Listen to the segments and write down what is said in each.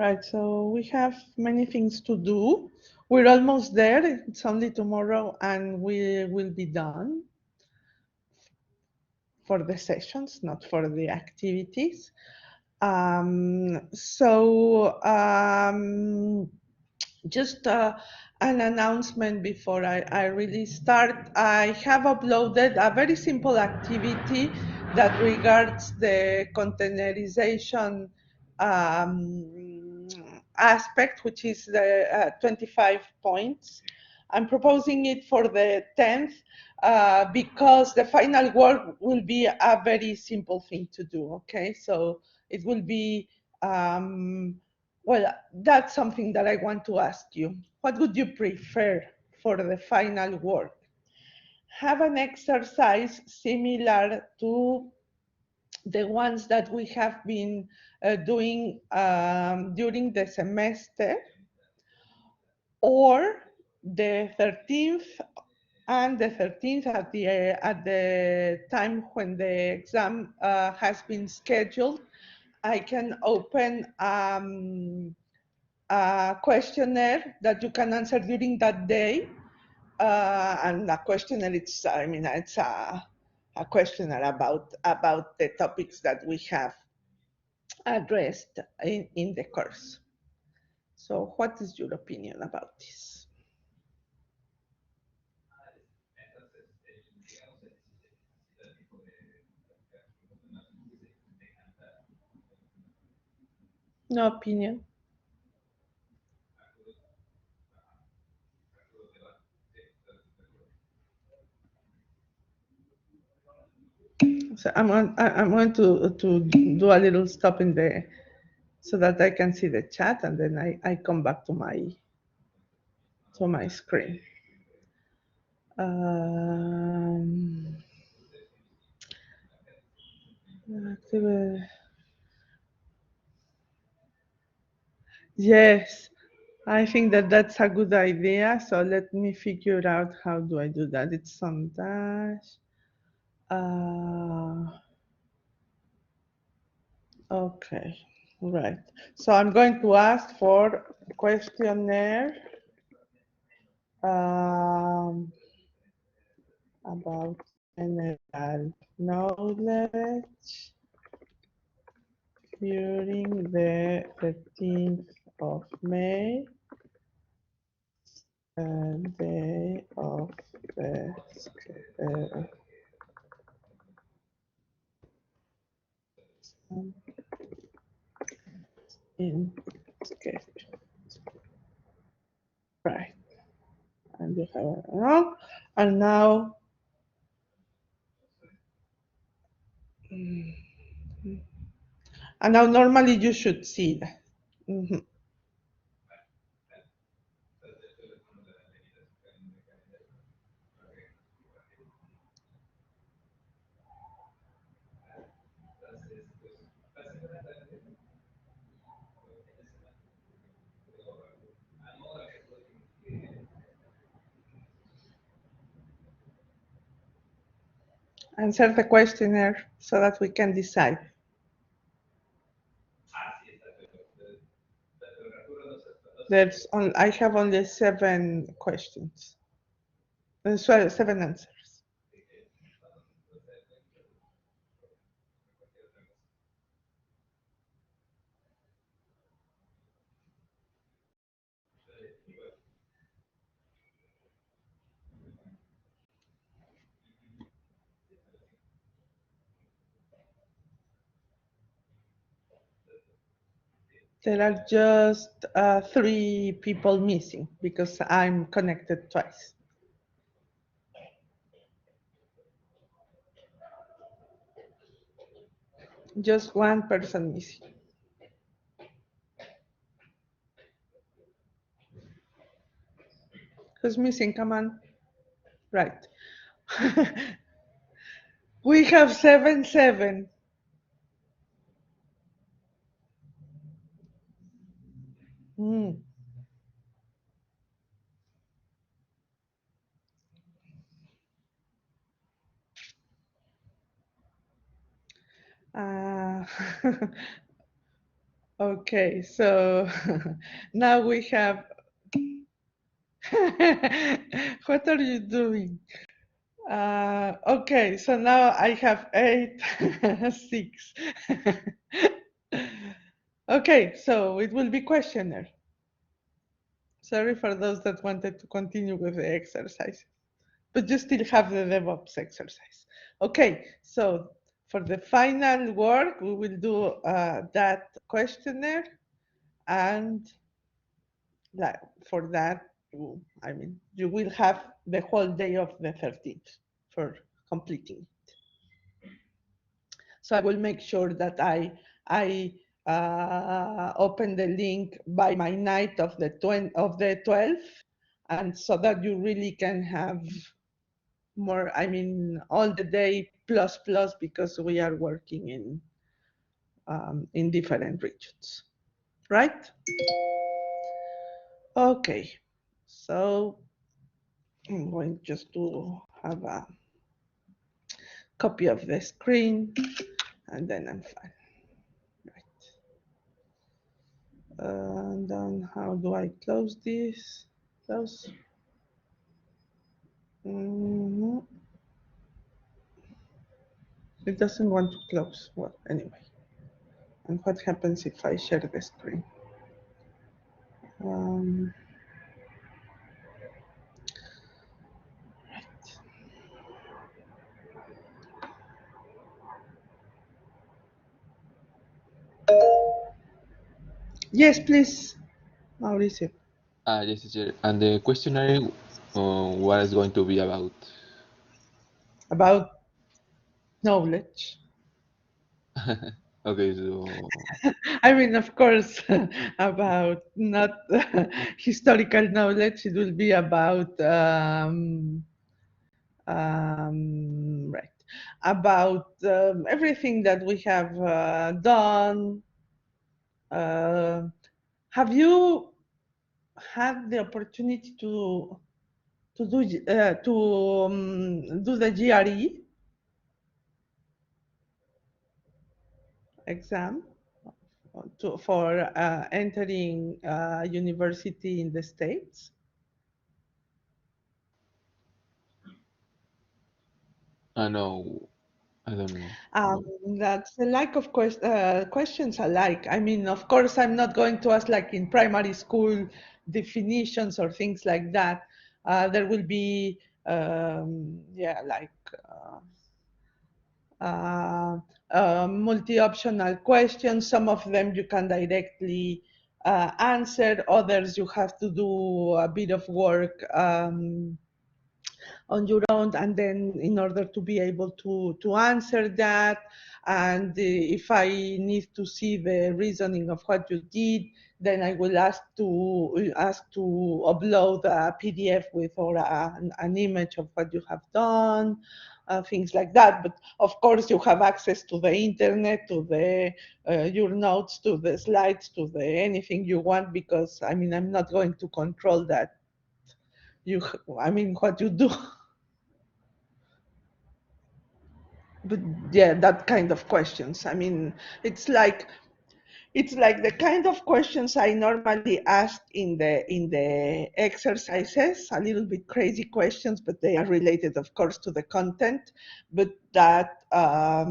Right, so we have many things to do. We're almost there. It's only tomorrow and we will be done for the sessions, not for the activities. Just an announcement before I really start. I have uploaded a very simple activity that regards the containerization aspect, which is the 25 points. I'm proposing it for the 10th because the final work will be a very simple thing to do, okay? So it will be well, that's something that I want to ask you. What would you prefer for the final work? Have an exercise similar to the ones that we have been doing during the semester, or the 13th and the 13th at the time when the exam has been scheduled. I can open a questionnaire that you can answer during that day. And a questionnaire, it's a questionnaire about the topics that we have addressed in the course. So what is your opinion about this? No opinion? So I'm going to do a little stop in the so that I can see the chat, and then I come back to my screen. Yes, I think that that's a good idea. So let me figure out how do I do that. It's on dash. Okay, right. So I'm going to ask for questionnaire about general knowledge during the 13th of May, day of the in schedule. Right. And you have it wrong. And now, normally you should see that. Answer the questionnaire so that we can decide. I have only 7 questions. Sorry, 7 answers. There are just 3 people missing because I'm connected twice. Just 1 person missing. Who's missing? Come on. Right. We have 7. Mm. Uh, Okay, so now we have. What are you doing? Okay, so now I have 8, 6. Okay, so it will be questionnaire. Sorry for those that wanted to continue with the exercise, but you still have the DevOps exercise. Okay, so for the final work, we will do that questionnaire, and for that, I mean, you will have the whole day of the 13th for completing. So I will make sure that I open the link by my night of the 12th, and so that you really can have more. I mean, all the day plus plus, because we are working in different regions, right? Okay, so I'm going just to have a copy of the screen, and then I'm fine. Right. And then how do I close this? Close. Mhm. It doesn't want to close. Well, anyway. And what happens if I share the screen? Um, right. Yes, please, Mauricio. Yes, teacher. And the questionnaire, what is going to be about? About knowledge. Okay, so I mean, of course, about not historical knowledge. It will be about right, about everything that we have done. Uh, have you had the opportunity to do the GRE exam for entering university in the States? no, I don't Um, know. that's the lack of questions alike. I mean, of course, I'm not going to ask like in primary school definitions or things like that. There will be, yeah, like uh, multi-optional questions. Some of them you can directly answer. Others you have to do a bit of work. On your own, and then in order to be able to answer that, and if I need to see the reasoning of what you did, then I will ask to upload a PDF with or an image of what you have done, things like that. But of course you have access to the internet, to the your notes, to the slides, to the anything you want, because I mean, I'm not going to control that. I mean, what you do. But yeah, that kind of questions. I mean, it's like it's like the kind of questions I normally ask in the exercises. A little bit crazy questions, but they are related, of course, to the content. But that I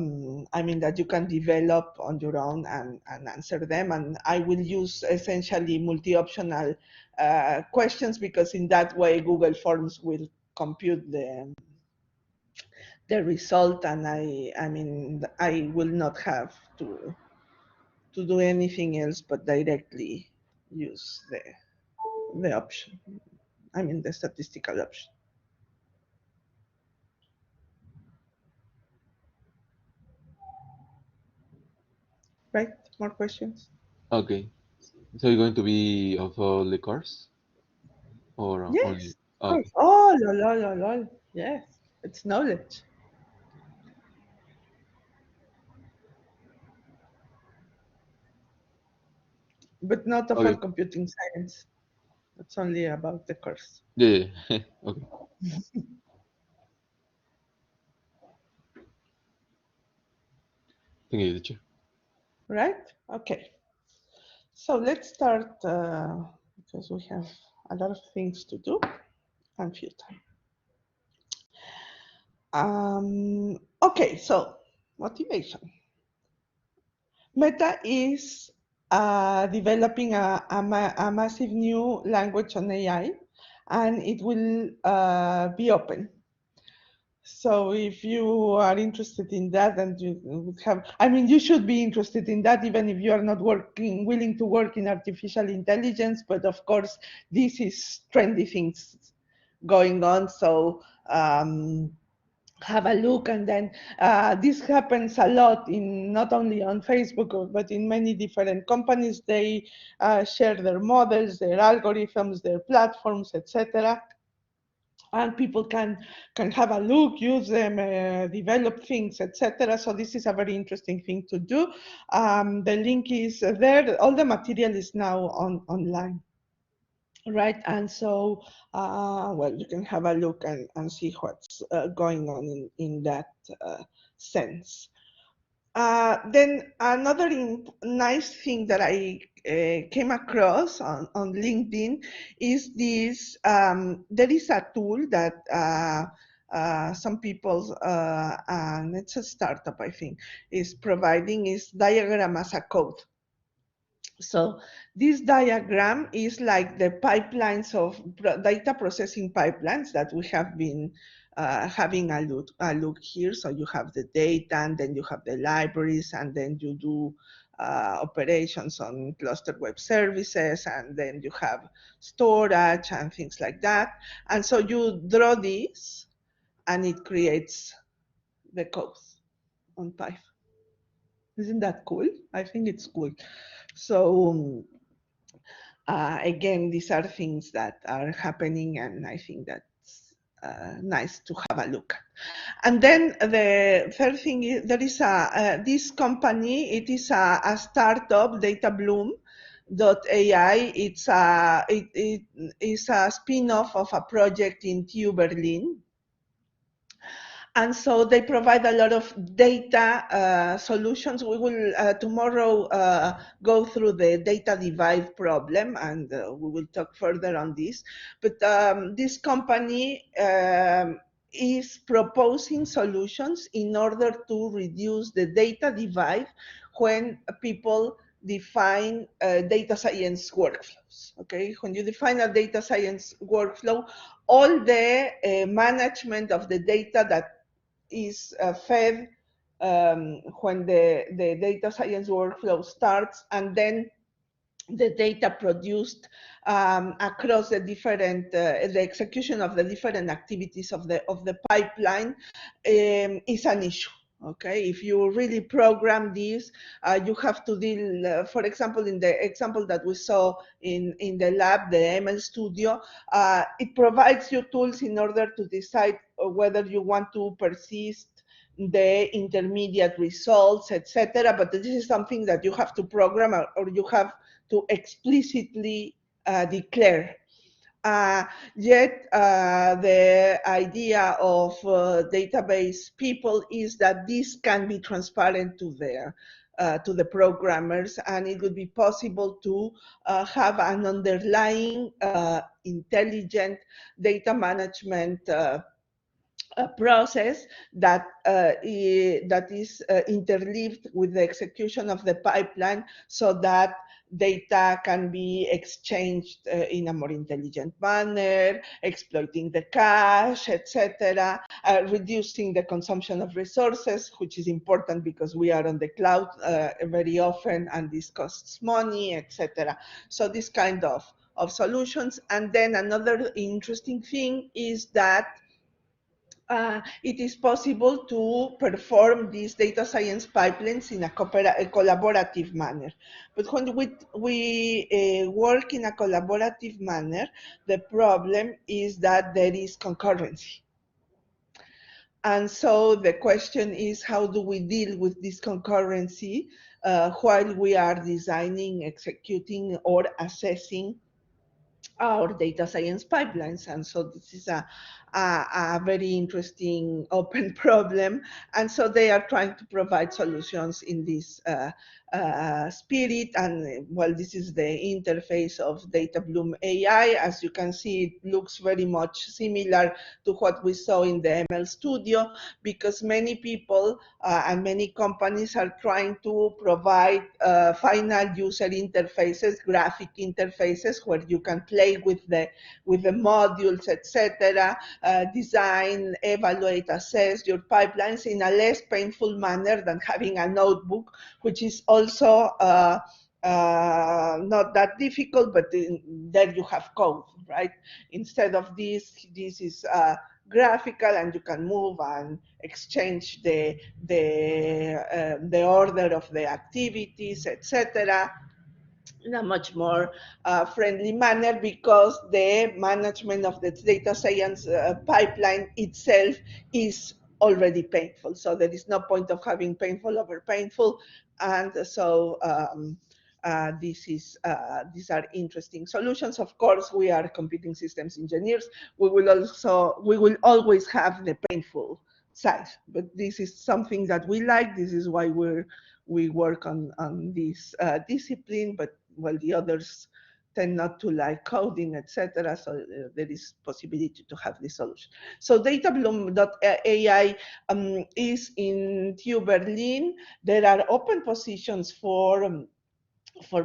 mean that you can develop on your own and answer them. And I will use essentially multi-optional questions, because in that way Google Forms will compute the result, and I mean I will not have to do anything else but directly use the option. I mean the statistical option. Right? More questions? Okay, so you're going to be of all the course or only? Yes, of Okay, course. Oh, lol, lol, lol, lol. Yes, it's knowledge, but not of all okay, computing science. It's only about the course. yeah, yeah. Okay. Thank you, teacher. Right? Okay. So let's start because we have a lot of things to do and few time. Okay, so motivation. Meta is developing a massive new language on AI, and it will be open. So if you are interested in that, and you would have, I mean, you should be interested in that, even if you are not willing to work in artificial intelligence. But of course, this is trendy things going on. So have a look, and then this happens a lot in not only on Facebook but in many different companies. They share their models, their algorithms, their platforms, etc., and people can have a look, use them, develop things, etc. So this is a very interesting thing to do. The link is there. All the material is now online. Right, and so, well, you can have a look and see what's going on in that sense. Then another nice thing that I came across on LinkedIn is this, there is a tool that some people, and it's a startup, I think, is providing, is Diagram as a Code. So this diagram is like the pipelines of data processing pipelines that we have been having a look here. So you have the data, and then you have the libraries, and then you do operations on clustered web services, and then you have storage and things like that. And so you draw this, and it creates the code on Python. Isn't that cool? I think it's cool. So again, these are things that are happening, and I think that's nice to have a look at. And then the third thing is there is this company. It is a startup, DataBloom.ai. It is a spin-off of a project in TU Berlin. And so they provide a lot of data solutions. We will tomorrow go through the data divide problem, and we will talk further on this. But this company is proposing solutions in order to reduce the data divide when people define data science workflows. Okay, when you define a data science workflow, all the management of the data that is fed when the data science workflow starts, and then the data produced across the different, the execution of the different activities of the pipeline is an issue. Okay, if you really program this, you have to deal, for example, in the example that we saw in the lab, the ML Studio, it provides you tools in order to decide whether you want to persist the intermediate results, etc. But this is something that you have to program, or you have to explicitly declare. Yet the idea of database people is that this can be transparent to the programmers, and it would be possible to have an underlying intelligent data management process that is interleaved with the execution of the pipeline, so that data can be exchanged in a more intelligent manner, exploiting the cache, etc., reducing the consumption of resources, which is important because we are on the cloud very often, and this costs money, etc. So this kind of solutions. And then another interesting thing is that it is possible to perform these data science pipelines in a collaborative manner. But when we work in a collaborative manner, the problem is that there is concurrency. And so the question is, how do we deal with this concurrency while we are designing, executing, or assessing our data science pipelines? And so this is a very interesting open problem. And so they are trying to provide solutions in this spirit. And well, this is the interface of DataBloom AI. As you can see, it looks very much similar to what we saw in the ML Studio, because many people and many companies are trying to provide final user interfaces, graphic interfaces, where you can play with the modules, etc., design, evaluate, assess your pipelines in a less painful manner than having a notebook, which is also not that difficult, but there you have code, right? Instead of this is graphical, and you can move and exchange the order of the activities, etc., in a much more friendly manner, because the management of the data science pipeline itself is already painful. So there is no point of having painful over painful. And so these are interesting solutions. Of course, we are computing systems engineers. We will always have the painful side, but this is something that we like. This is why we work on this discipline. But well, the others tend not to like coding, etc. So there is possibility to have this solution. So DataBloom.ai is in TU Berlin. There are open positions for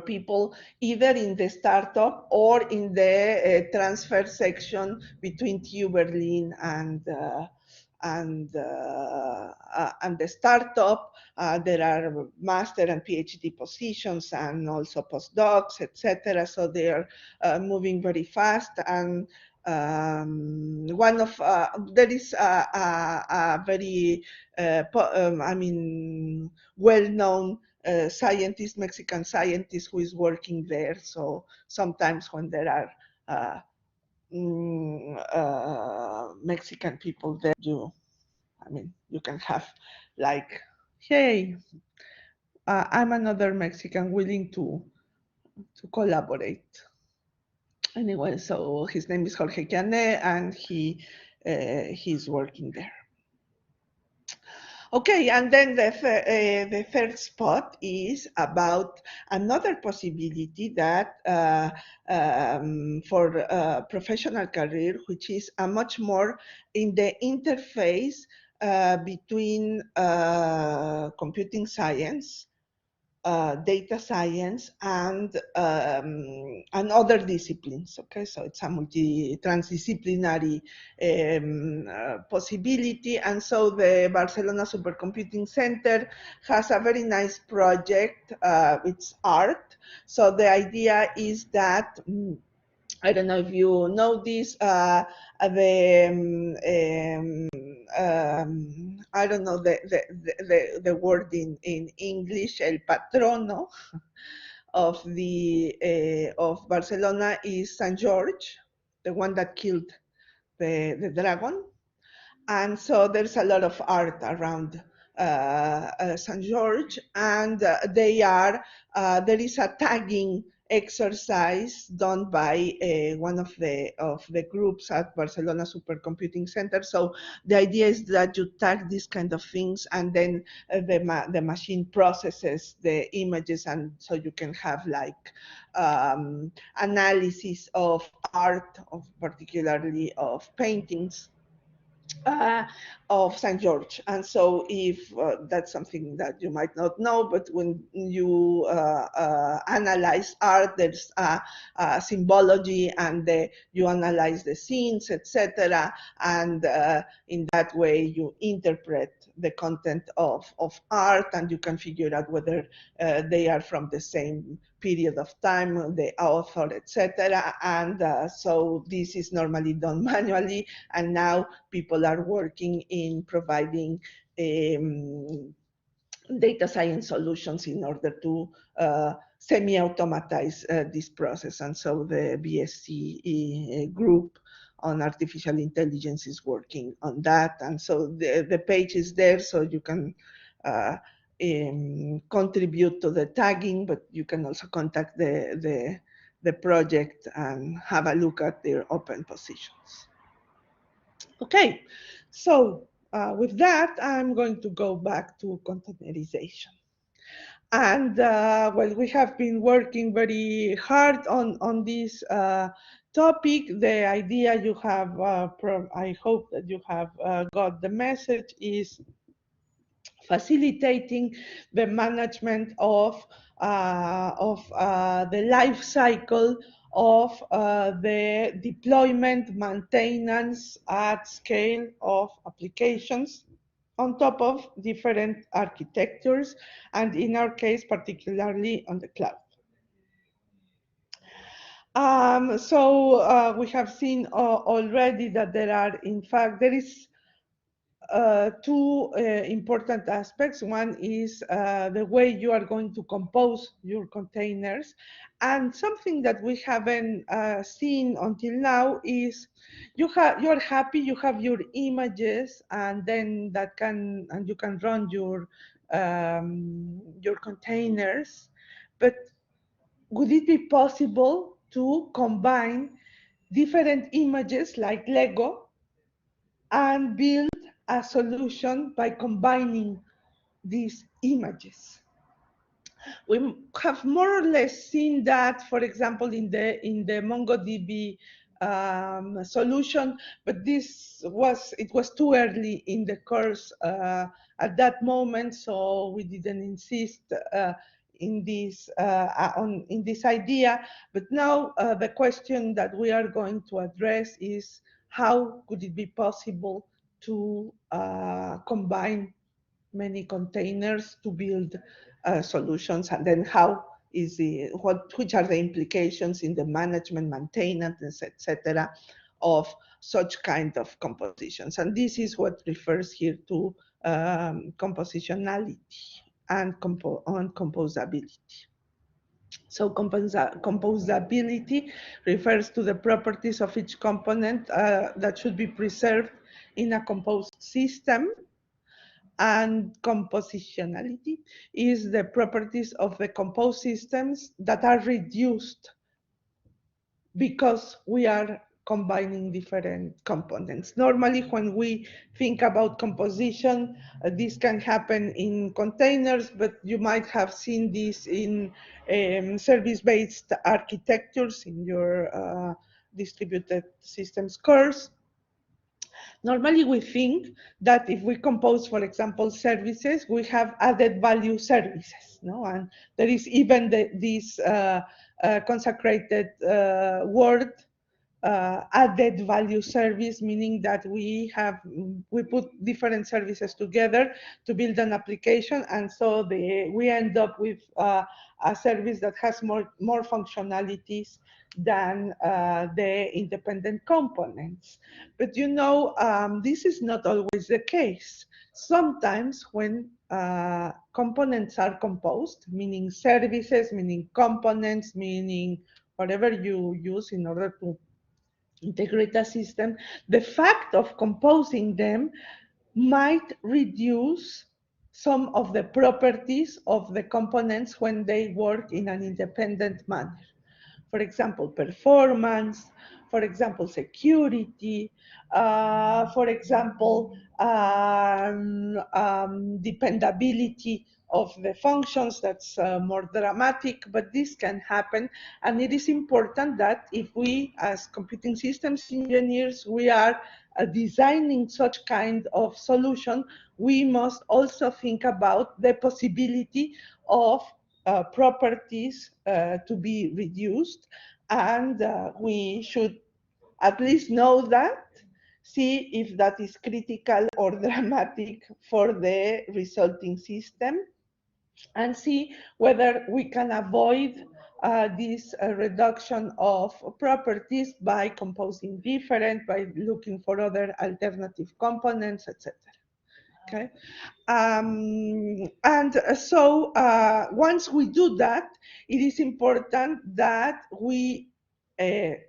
people either in the startup or in the transfer section between TU Berlin and the startup. There are master and PhD positions, and also postdocs, etc. So they are moving very fast. And there is a very well-known Mexican scientist who is working there. So sometimes when there are Mexican people there, you can have like, hey, I'm another Mexican willing to collaborate. Anyway, so his name is Jorge Quiane, and he's working there. Okay, and then the third spot is about another possibility that for a professional career, which is a much more in the interface between computing science, data science, and other disciplines. Okay, so it's a transdisciplinary possibility. And so the Barcelona Supercomputing Center has a very nice project. It's art. So the idea is that I don't know if you know this, I don't know the word in English, el patrono of Barcelona is Saint George, the one that killed the dragon. And so there's a lot of art around St. George, and there is a tagging exercise done by one of the groups at Barcelona Supercomputing Center. So the idea is that you tag these kind of things, and then the machine processes the images, and so you can have like analysis of art, particularly of paintings of St. George. And so if that's something that you might not know, but when you analyze art, there's a symbology, and you analyze the scenes, etc. And in that way, you interpret the content of art, and you can figure out whether they are from the same period of time, the author, etc. And so this is normally done manually, and now people are working in providing data science solutions in order to semi-automatize this process. And so the BSc group on artificial intelligence is working on that. And so the page is there, so you can contribute to the tagging, but you can also contact the project and have a look at their open positions. Okay, so with that, I'm going to go back to containerization. And well, we have been working very hard on this topic. The idea you have, I hope that you have got the message, is facilitating the management of the life cycle of the deployment, maintenance at scale of applications on top of different architectures, and in our case, particularly on the cloud. So we have seen already that there is two important aspects. One is the way you are going to compose your containers. And something that we haven't seen until now is you're happy, you have your images, and then you can run your containers. But would it be possible to combine different images like Lego and build a solution by combining these images? We have more or less seen that, for example, in the MongoDB solution, but it was too early in the course at that moment, so we didn't insist in this idea. But now the question that we are going to address is, how could it be possible to combine many containers to build solutions, and then which are the implications in the management, maintenance, etc., of such kind of compositions. And this is what refers here to compositionality and composability. So composability refers to the properties of each component that should be preserved in a composed system, and compositionality is the properties of the composed systems that are reduced because we are combining different components. Normally, when we think about composition, this can happen in containers, but you might have seen this in service-based architectures in your distributed systems course. Normally, we think that if we compose, for example, services, we have added value services, no? And there is even this consecrated word, added value service, meaning that we put different services together to build an application, and so we end up with a service that has more functionalities than the independent components. But this is not always the case. Sometimes when components are composed, meaning services, meaning components, meaning whatever you use in order to integrate a system, the fact of composing them might reduce some of the properties of the components when they work in an independent manner. For example, performance, for example, security, for example, dependability of the functions. That's more dramatic, but this can happen. And it is important that if we, as computing systems engineers, we are designing such kind of solution, we must also think about the possibility of properties to be reduced, and we should at least know that, see if that is critical or dramatic for the resulting system, and see whether we can avoid this reduction of properties by composing different, by looking for other alternative components, etc. Okay. And so once we do that, it is important that we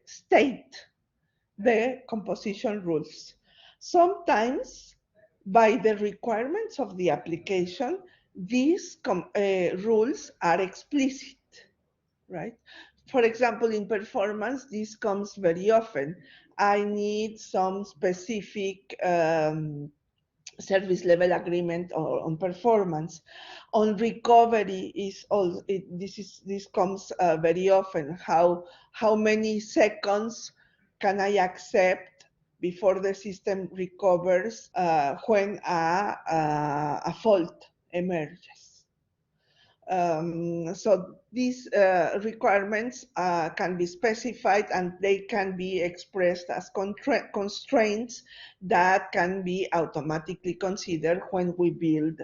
state the composition rules. Sometimes, by the requirements of the application, these rules are explicit, right? For example, in performance, this comes very often. I need some specific service level agreement or on performance. On recovery is all this comes very often. How many seconds can I accept before the system recovers when a fault emerges? So these requirements can be specified, and they can be expressed as constraints that can be automatically considered when we build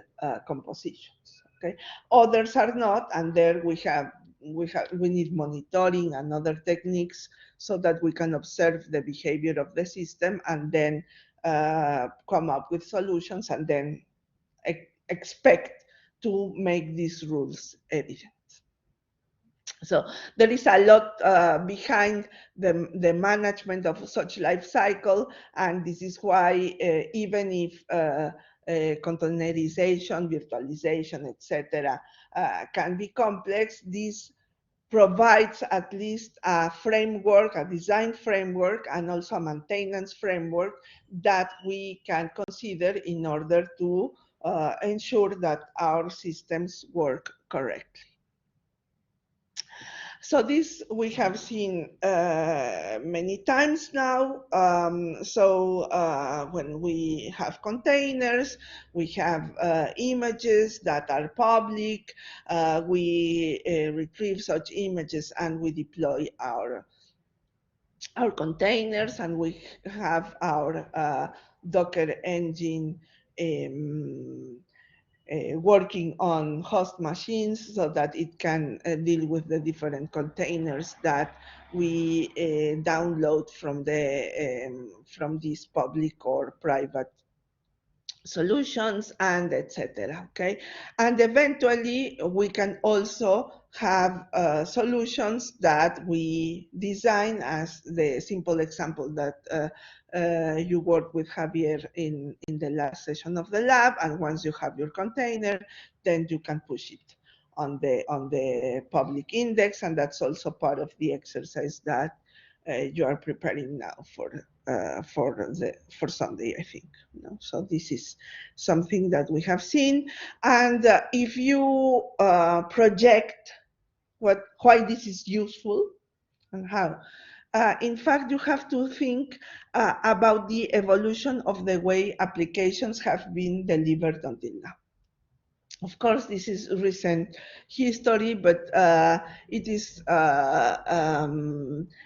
compositions. Okay, others are not, and there we need monitoring and other techniques so that we can observe the behavior of the system and then come up with solutions and then expect to make these rules evident. So there is a lot behind the management of such life cycle, and this is why even if containerization, virtualization, etc., can be complex, this provides at least a framework, a design framework, and also a maintenance framework that we can consider in order to ensure that our systems work correctly. So this we have seen many times now. When we have containers, we have images that are public. We retrieve such images and we deploy our containers, and we have our Docker engine working on host machines so that it can deal with the different containers that we download from these public or private solutions, and etc. Okay, and eventually we can also have solutions that we design, as the simple example that you worked with Javier in the last session of the lab. And once you have your container, then you can push it on the public index, and that's also part of the exercise that you are preparing now for Sunday, I think. So this is something that we have seen, and if you project why this is useful and how, in fact, you have to think about the evolution of the way applications have been delivered until now. Of course, this is recent history, but it is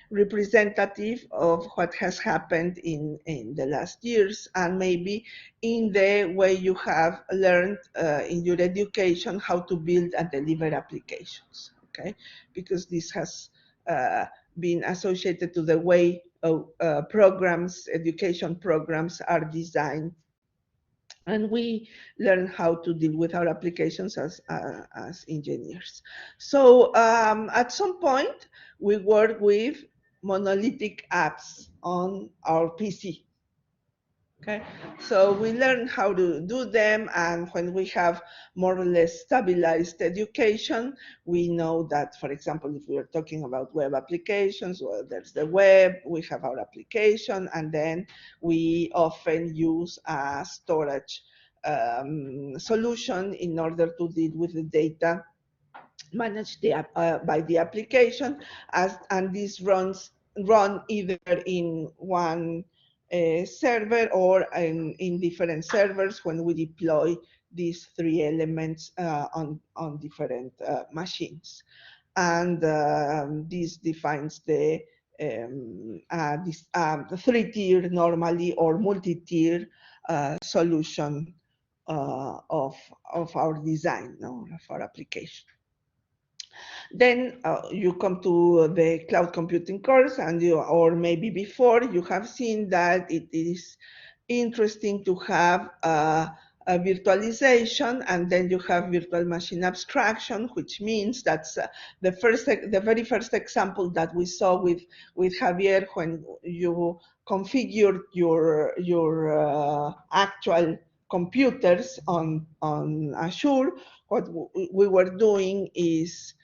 representative of what has happened in the last years, and maybe in the way you have learned in your education how to build and deliver applications, okay? Because this has been associated to the way programs, education programs are designed, and we learn how to deal with our applications as engineers. So at some point, we work with monolithic apps on our PC. Okay, so we learn how to do them, and when we have more or less stabilized education, we know that, for example, if we are talking about web applications, well, there's the web, we have our application, and then we often use a storage solution in order to deal with the data managed by the application, and this run either in one server or in different servers when we deploy these three elements on different machines. And this defines the three-tier normally or multi-tier solution of our design, of our application. Then you come to the cloud computing course, and or maybe before, you have seen that it is interesting to have a virtualization, and then you have virtual machine abstraction, which means that's the very first example that we saw with Javier, when you configured your actual computers on Azure. What we were doing is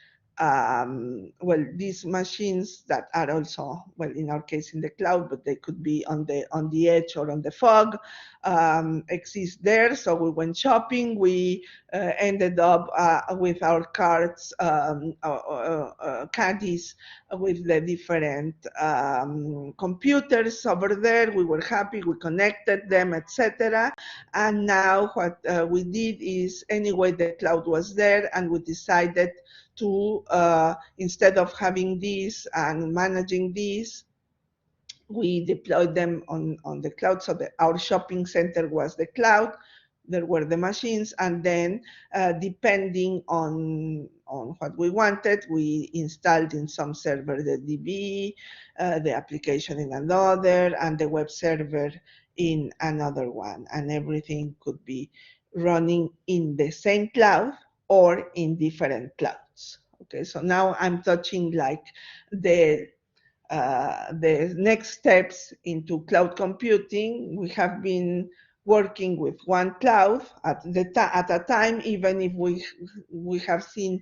well, these machines that are also, well, in our case in the cloud, but they could be on the edge or on the fog, exist there. So we went shopping. We ended up with our carts, caddies with the different computers over there. We were happy. We connected them, etc. And now what we did is, anyway, the cloud was there, and we decided to, instead of having this and managing this, we deployed them on the cloud. So our shopping center was the cloud. There were the machines, and then depending on what we wanted, we installed in some server the DB, the application in another, and the web server in another one, and everything could be running in the same cloud or in different clouds. Okay, so now I'm touching like the next steps into cloud computing. We have been working with one cloud at a time, even if we have seen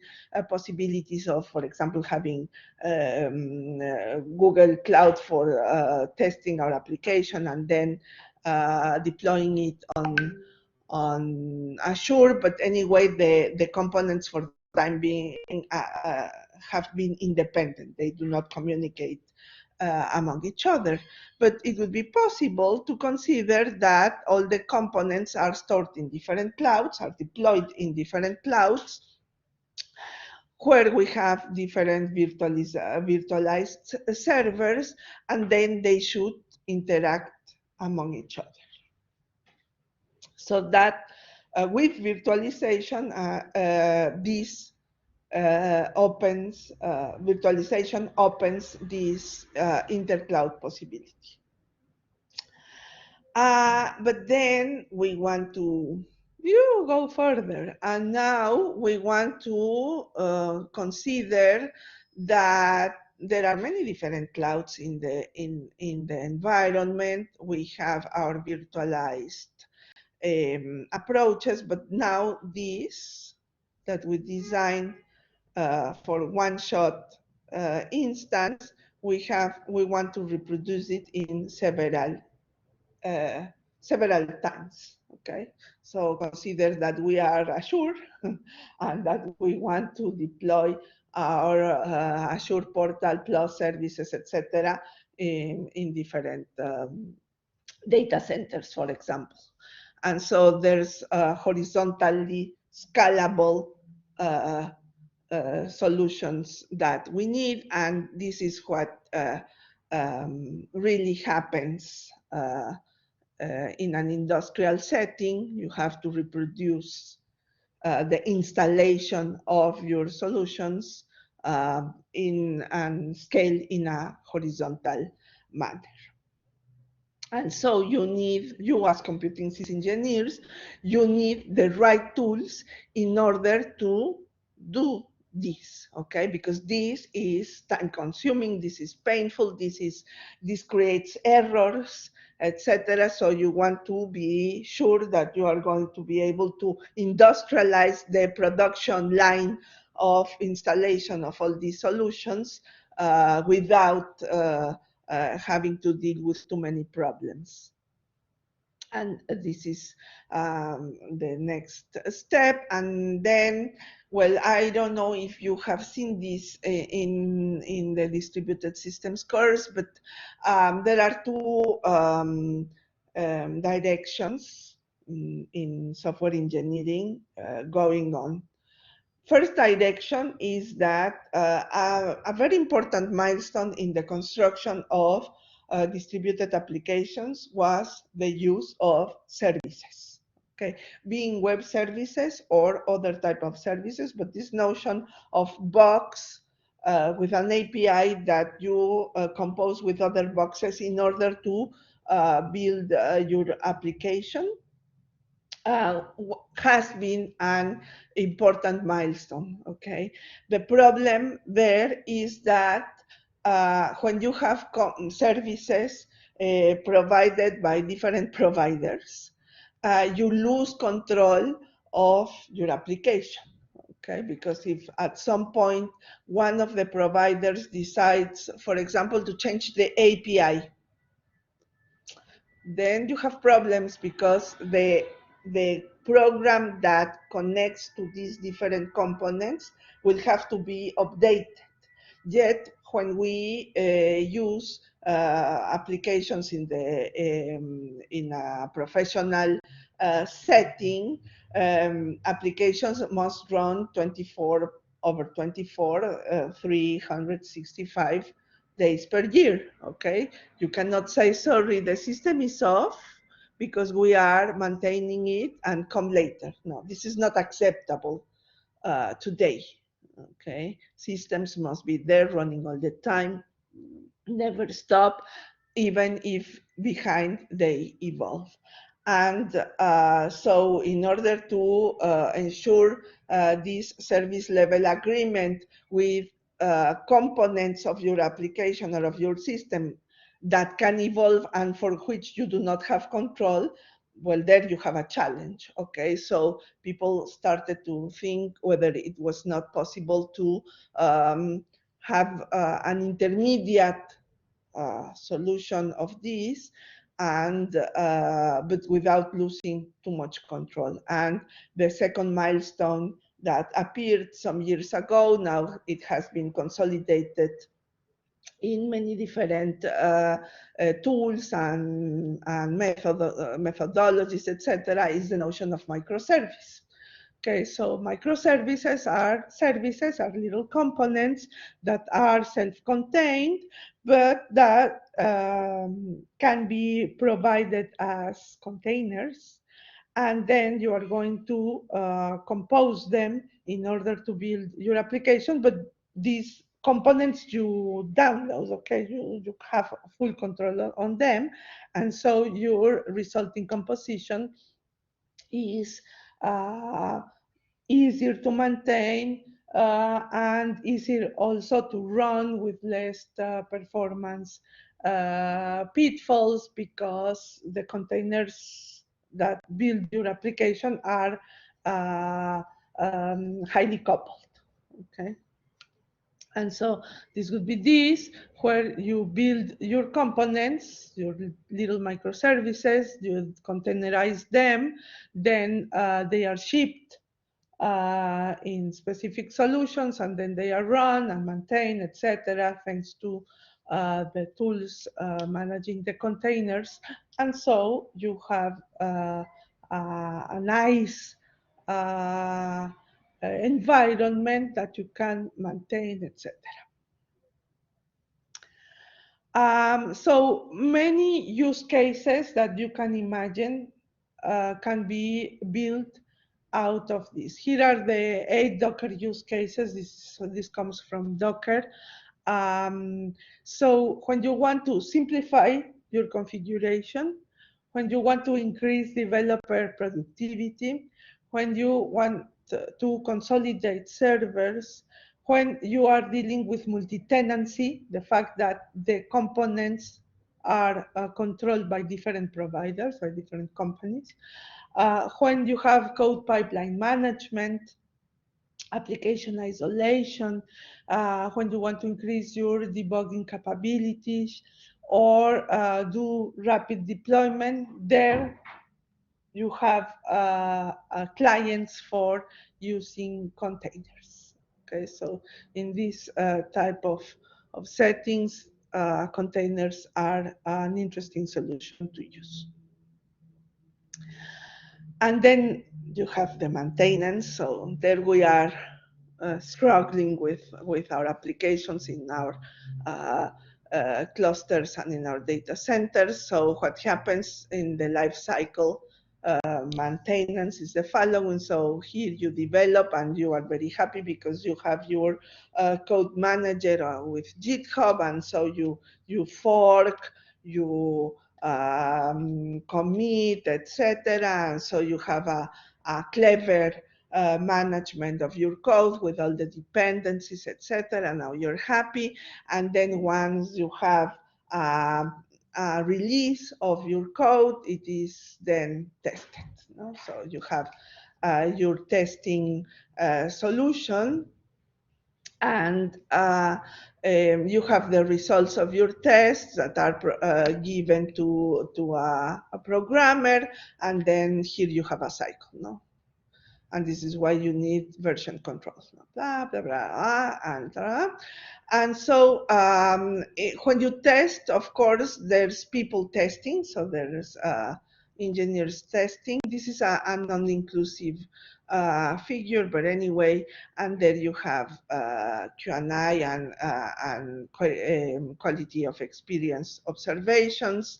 possibilities of, for example, having Google Cloud for testing our application and then deploying it on Azure. But anyway, the components for the time being have been independent. They do not communicate among each other. But it would be possible to consider that all the components are stored in different clouds, are deployed in different clouds, where we have different virtualized servers, and then they should interact among each other. So that with virtualization, this virtualization opens this intercloud possibility. But then we want to go further, and now we want to consider that there are many different clouds in the environment. We have our virtualized approaches, but now this that we design for one-shot instance, we want to reproduce it in several times. Okay, so consider that we are Azure and that we want to deploy our Azure portal plus services, etc., in different data centers, for example. And so there's horizontally scalable solutions that we need, and this is what really happens in an industrial setting. You have to reproduce the installation of your solutions and scale in a horizontal manner. And so you as computing systems engineers, you need the right tools in order to do this, okay? Because this is time consuming, this is painful, this creates errors, etc. So you want to be sure that you are going to be able to industrialize the production line of installation of all these solutions without having to deal with too many problems. And this is the next step. And then, well, I don't know if you have seen this in the distributed systems course, but there are two directions in software engineering going on. First direction is that a very important milestone in the construction of distributed applications was the use of services, okay, being web services or other type of services, but this notion of box with an API that you compose with other boxes in order to build your application has been an important milestone, okay? The problem there is that when you have services provided by different providers, you lose control of your application, Okay, because if at some point one of the providers decides, for example, to change the API, then you have problems because the program that connects to these different components will have to be updated. Yet, when we use applications in a professional setting, applications must run 24 over 24, 365 days per year. Okay, you cannot say, sorry, the system is off because we are maintaining it and come later. No, this is not acceptable today. Okay, systems must be there running all the time, never stop, even if behind they evolve. And so in order to ensure this service level agreement with components of your application or of your system that can evolve and for which you do not have control, well, there you have a challenge. Okay, so people started to think whether it was not possible to have an intermediate solution of this, and but without losing too much control. And the second milestone that appeared some years ago, now it has been consolidated in many different tools and methodologies, etc., is the notion of microservice. Okay, so microservices are little components that are self-contained, but that can be provided as containers. And then you are going to compose them in order to build your application. But these components you download, okay, you have full control on them. And so your resulting composition is uh, easier to maintain and easier also to run with less performance pitfalls, because the containers that build your application are highly coupled. Okay. And so this would be this, where you build your components, your little microservices, you containerize them, then they are shipped in specific solutions, and then they are run and maintained, etc., thanks to the tools managing the containers. And so you have a nice environment that you can maintain, etc. So many use cases that you can imagine can be built out of this. Here are the 8 Docker use cases. This comes from Docker. So when you want to simplify your configuration, when you want to increase developer productivity, when you want to consolidate servers, when you are dealing with multi-tenancy, the fact that the components are controlled by different providers, by different companies, when you have code pipeline management, application isolation, when you want to increase your debugging capabilities, or do rapid deployment, there you have clients for using containers. Okay, so in this type of settings, containers are an interesting solution to use. And then you have the maintenance. So there we are struggling with our applications in our clusters and in our data centers. So what happens in the life cycle maintenance is the following. So here you develop and you are very happy because you have your code manager with GitHub, and so you fork, you commit, etc. And so you have a clever management of your code with all the dependencies, etc. And now you're happy. And then once you have a release of your code, it is then tested. No? So you have your testing solution, and you have the results of your tests that are given to a programmer, and then here you have a cycle, no? And this is why you need version control, blah, blah, blah, and so when you test, of course, there's people testing, so there's engineers testing. This is a non-inclusive figure, but anyway, and there you have Q&A and quality of experience observations.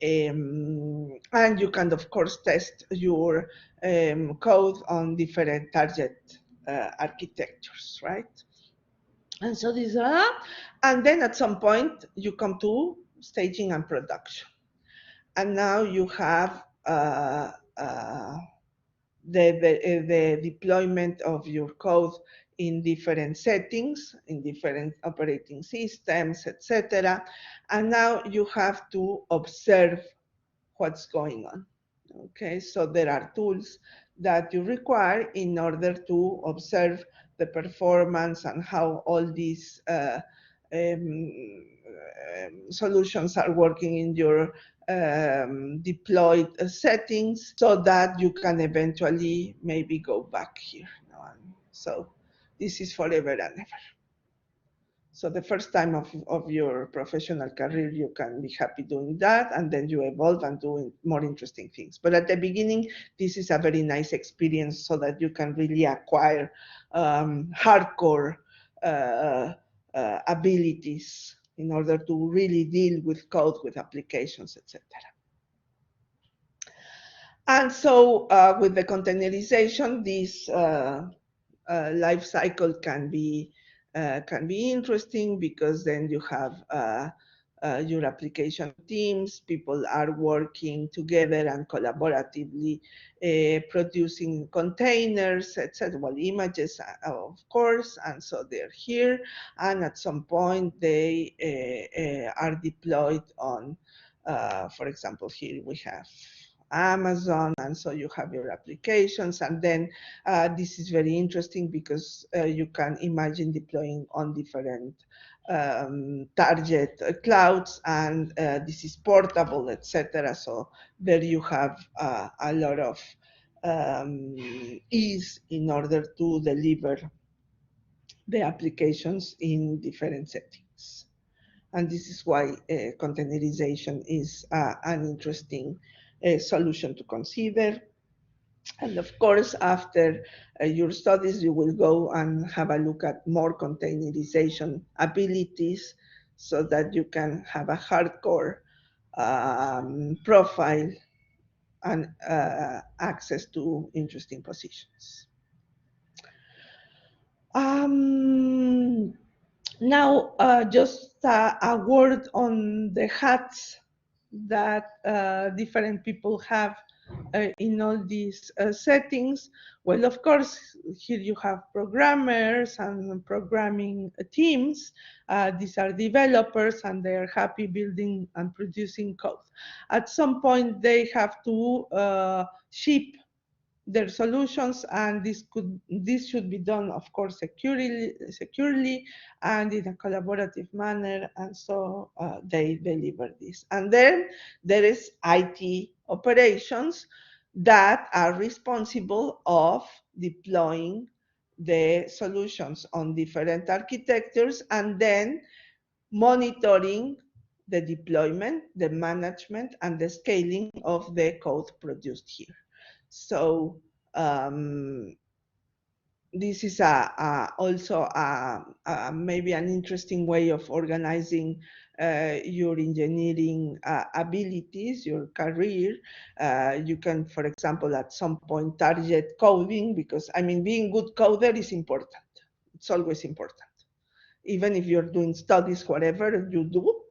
And you can, of course, test your code on different target architectures, right? And so these are, and then at some point you come to staging and production. And now you have the deployment of your code in different settings, in different operating systems, etc. And now you have to observe what's going on. Okay, so there are tools that you require in order to observe the performance and how all these solutions are working in your deployed settings, so that you can eventually maybe go back here. So this is forever and ever. So the first time of your professional career, you can be happy doing that, and then you evolve and do more interesting things. But at the beginning, this is a very nice experience so that you can really acquire hardcore abilities in order to really deal with code, with applications, etc. And so with the containerization, this life cycle can be interesting, because then you have your application teams, people are working together and collaboratively producing containers, etc. Well, images, of course, and so they're here, and at some point they are deployed on, for example, here we have Amazon, and so you have your applications, and then this is very interesting because you can imagine deploying on different target clouds, and this is portable, etc. So there you have a lot of ease in order to deliver the applications in different settings. And this is why containerization is an interesting solution to consider. And of course, after your studies, you will go and have a look at more containerization abilities, so that you can have a hardcore profile and access to interesting positions. Now, just a word on the hats that different people have in all these settings. Well, of course, here you have programmers and programming teams. These are developers, and they're happy building and producing code. At some point, they have to ship their solutions, and this should be done, of course, securely and in a collaborative manner, and so they deliver this. And then there is IT operations that are responsible of deploying the solutions on different architectures, and then monitoring the deployment, the management, and the scaling of the code produced here. So this is also maybe an interesting way of organizing your engineering abilities, your career. You can, for example, at some point target coding, because I mean, being good coder is important. It's always important. Even if you're doing studies, whatever you do,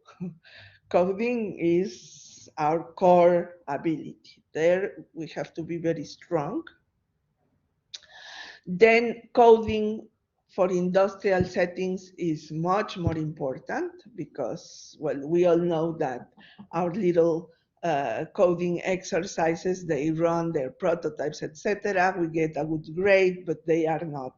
coding is our core ability. There we have to be very strong. Then coding for industrial settings is much more important, because, well, we all know that our little coding exercises, they run their prototypes, etc. We get a good grade, but they are not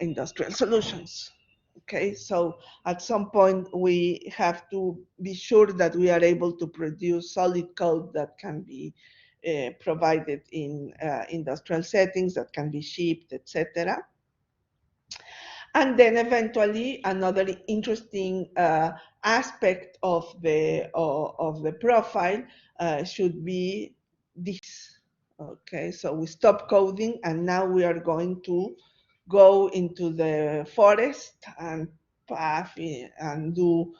industrial solutions. Okay, so at some point we have to be sure that we are able to produce solid code that can be provided in industrial settings, that can be shipped, etc. And then eventually another interesting aspect of the profile should be this. Okay, so we stop coding and now we are going to go into the forest and path and do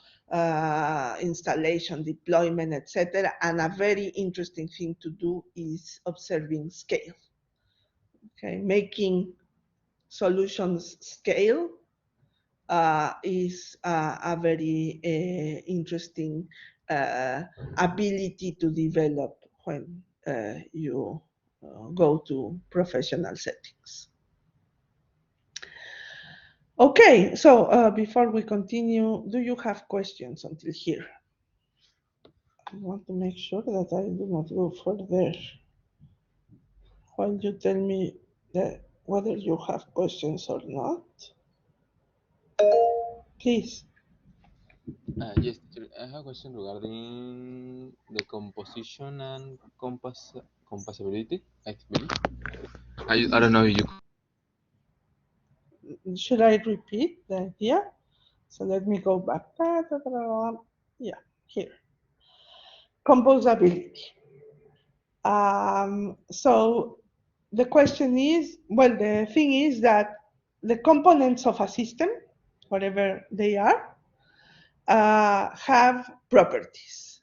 installation, deployment, etc. And a very interesting thing to do is observing scale. Okay, making solutions scale is a very interesting ability to develop when you go to professional settings. Okay, so before we continue, do you have questions until here? I want to make sure that I do not go further while you tell me whether you have questions or not. Please. Yes, teacher. I have a question regarding the composition and compatibility, I believe. I don't know if you. Should I repeat the idea? So let me go back. Yeah, here. Composability. So the question is, well, the thing is that the components of a system, whatever they are, have properties.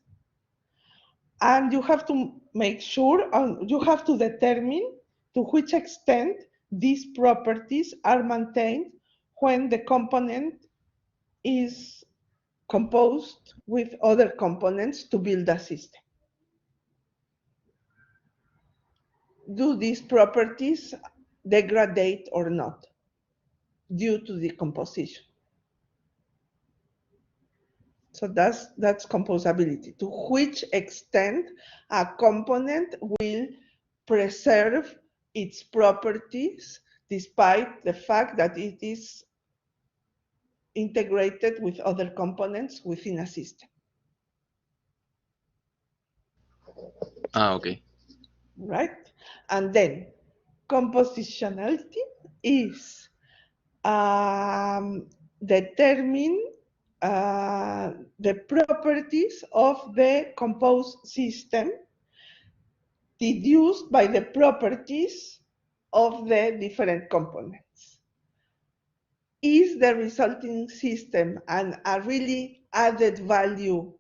And you have to make sure, you have to determine to which extent these properties are maintained when the component is composed with other components to build a system. Do these properties degrade or not due to decomposition? So that's composability. To which extent a component will preserve its properties despite the fact that it is integrated with other components within a system. Okay. Right? And then compositionality is determine the properties of the composed system deduced by the properties of the different components. Is the resulting system a really added value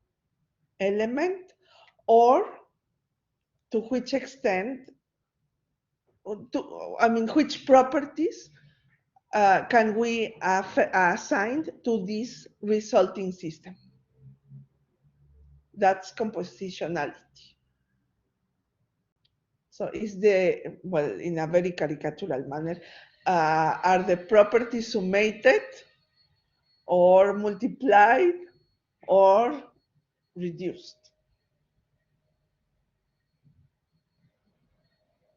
element, or to which extent, which properties can we assign to this resulting system? That's compositionality. So is well, in a very caricatural manner, are the properties summated or multiplied or reduced?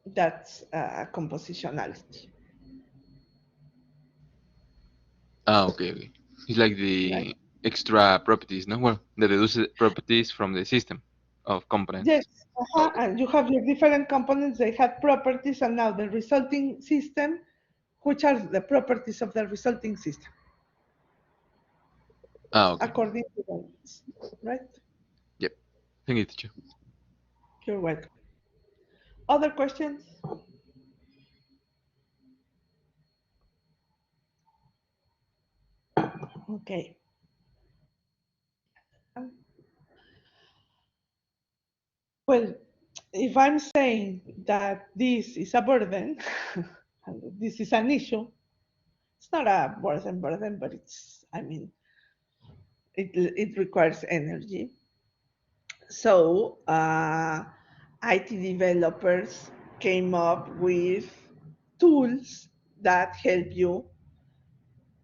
That's compositionality. Okay. It's like Right? the extra properties, no? Well, the deduced properties from the system of Yes, components. Okay. and you have your different components, they have properties, and now the resulting system, which are the properties of the resulting system, Okay. according to the needs, right? Yep. Thank you, teacher. You're welcome. Other questions? Okay. Well, if I'm saying that this is a burden, this is an issue, it's not a burden, but it requires energy. So IT developers came up with tools that help you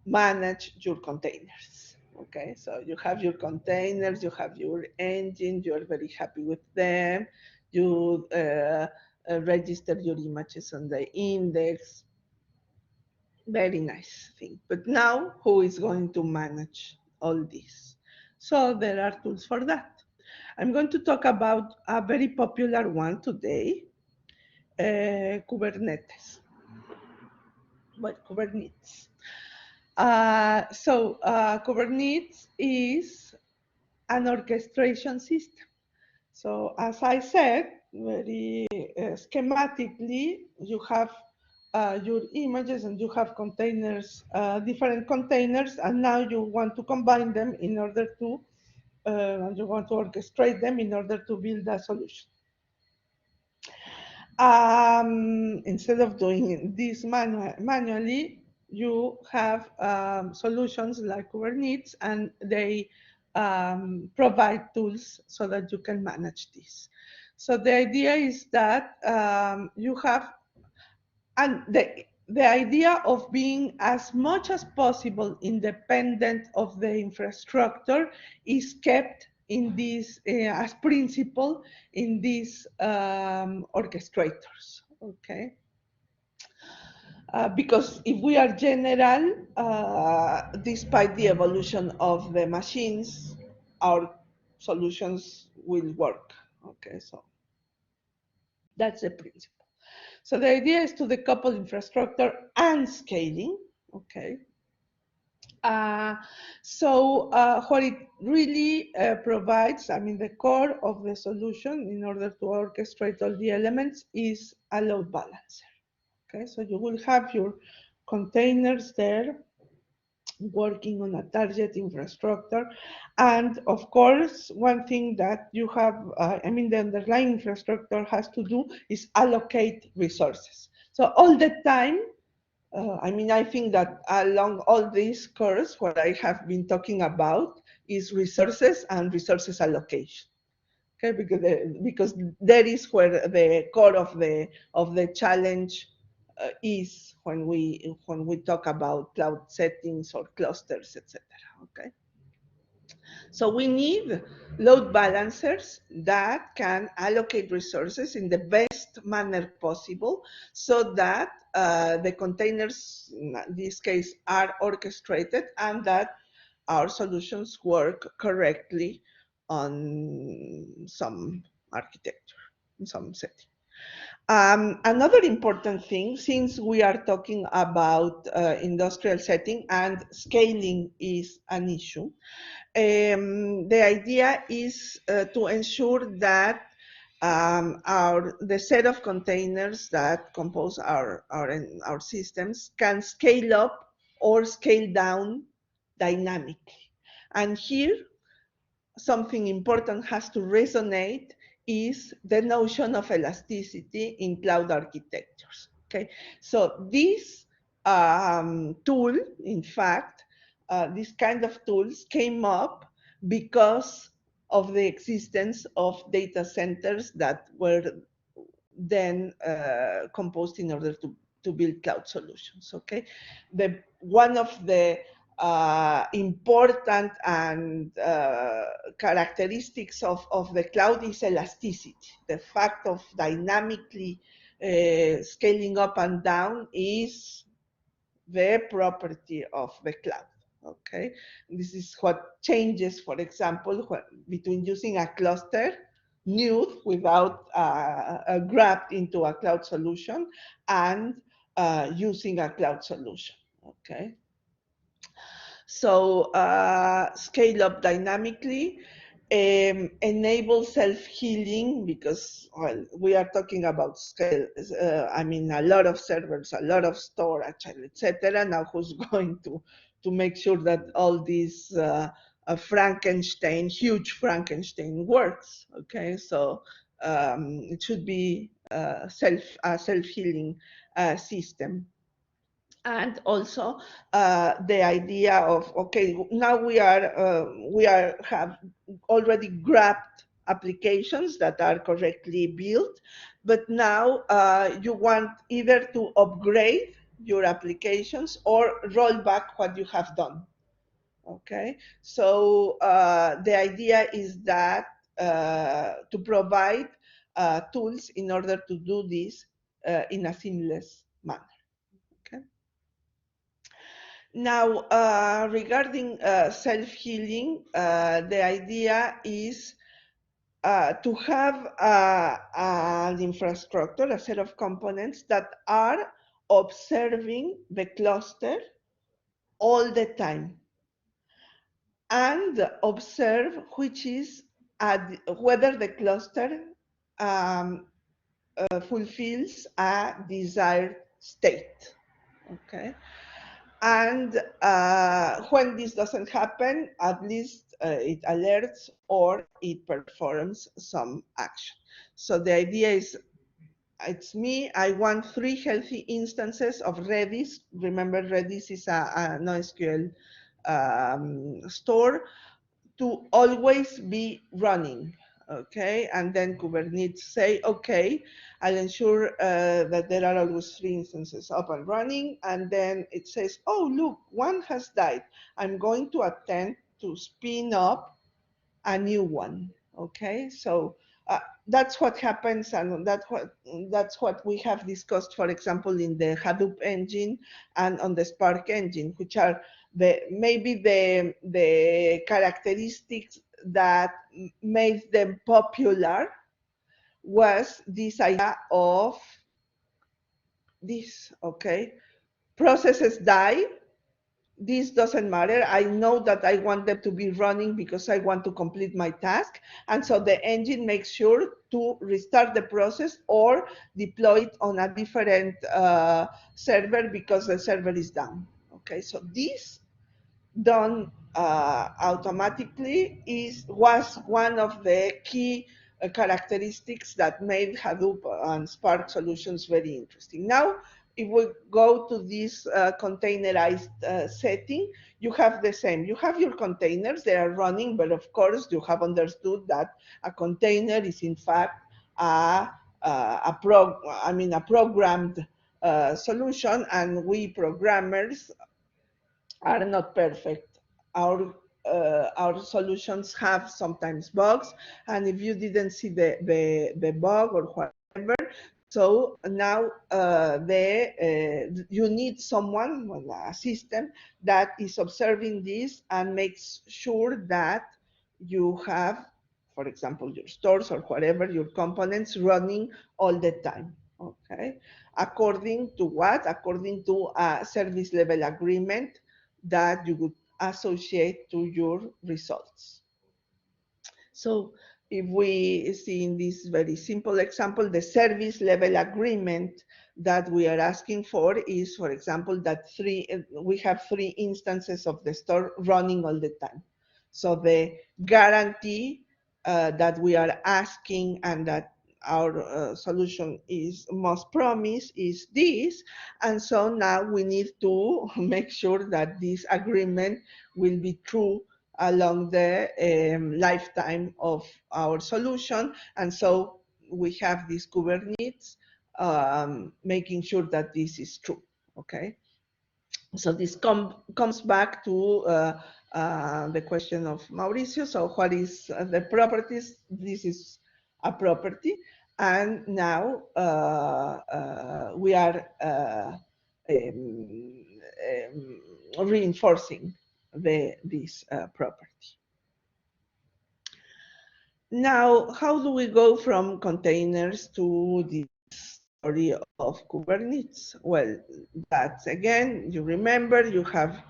manage your containers. Okay, so you have your containers, you have your engine, you're very happy with them, you register your images on the index. Very nice thing. But now, who is going to manage all this? So there are tools for that. I'm going to talk about a very popular one today, Kubernetes. Well, Kubernetes. Kubernetes is an orchestration system. So as I said, very schematically, you have your images and you have containers, different containers, and now you want to combine them in order to, you want to orchestrate them in order to build a solution. Instead of doing this manually, you have solutions like Kubernetes, and they provide tools so that you can manage this. So the idea is that you have, and the idea of being as much as possible independent of the infrastructure is kept in this as principle in these orchestrators. Okay. Because if we are general, despite the evolution of the machines, our solutions will work. Okay, so that's the principle. So the idea is to decouple infrastructure and scaling. Okay. What it really provides, I mean, the core of the solution in order to orchestrate all the elements is a load balancer. Okay, so you will have your containers there working on a target infrastructure. And of course, one thing that you have, I mean, the underlying infrastructure has to do is allocate resources. So all the time, I mean, I think that along all these curves, what I have been talking about is resources and resources allocation. Okay, because that is where the core of the challenge is when we talk about cloud settings or clusters, etc. Okay, so we need load balancers that can allocate resources in the best manner possible, so that the containers, in this case, are orchestrated and that our solutions work correctly on some architecture, in some setting. Another important thing, since we are talking about industrial setting and scaling is an issue, the idea is to ensure that the set of containers that compose our systems can scale up or scale down dynamically. And here, something important has to resonate is the notion of elasticity in cloud architectures. Okay, so this tool, in fact, this kind of tools came up because of the existence of data centers that were then composed in order to build cloud solutions. Okay, one of the important and characteristics of the cloud is elasticity. The fact of dynamically scaling up and down is the property of the cloud. Okay, this is what changes, for example, between using a cluster nude without grabbed into a cloud solution and using a cloud solution. Okay, so scale up dynamically, enable self-healing, because, well, we are talking about scale. I mean, a lot of servers, a lot of storage, etc. Now, who's going to make sure that all these huge Frankenstein works? Okay, so it should be a self-healing system. And also the idea of, okay, now we have already grabbed applications that are correctly built, but now you want either to upgrade your applications or roll back what you have done. Okay, so the idea is that to provide tools in order to do this in a seamless manner. Okay. Now, regarding self-healing, the idea is to have an infrastructure, a set of components that are observing the cluster all the time and observe which is whether the cluster um, fulfills a desired state. Okay. And when this doesn't happen, at least it alerts or it performs some action. So the idea is, it's me, I want 3 healthy instances of Redis. Remember, Redis is a NoSQL store to always be running. Okay, and then Kubernetes say, okay, I'll ensure that there are always 3 instances up and running, and then it says, oh, look, one has died. I'm going to attempt to spin up a new one. Okay, so that's what happens, and that's what we have discussed, for example, in the Hadoop engine and on the Spark engine, which are maybe the characteristics that made them popular was this idea of this. Okay, processes die. This doesn't matter. I know that I want them to be running because I want to complete my task. And so the engine makes sure to restart the process or deploy it on a different server because the server is down. Okay, so this done automatically was one of the key characteristics that made Hadoop and Spark solutions very interesting. Now, if we go to this containerized setting, you have the same. You have your containers, they are running, but of course you have understood that a container is in fact a programmed solution, and we programmers are not perfect. Our solutions have sometimes bugs, and if you didn't see the bug or whatever, so now you need someone, a system that is observing this and makes sure that you have, for example, your stores or whatever, your components running all the time. Okay, according to what? According to a service level agreement that you would associate to your results. So if we see in this very simple example, the service level agreement that we are asking for is, for example, that we have 3 instances of the store running all the time. So the guarantee that we are asking and that our solution must promise is this. And so now we need to make sure that this agreement will be true along the lifetime of our solution. And so we have this Kubernetes making sure that this is true. Okay. So this comes back to the question of Mauricio. So what is the properties? This is a property. And now we are reinforcing this property. Now, how do we go from containers to this story of Kubernetes? Well, that's again, you remember, you have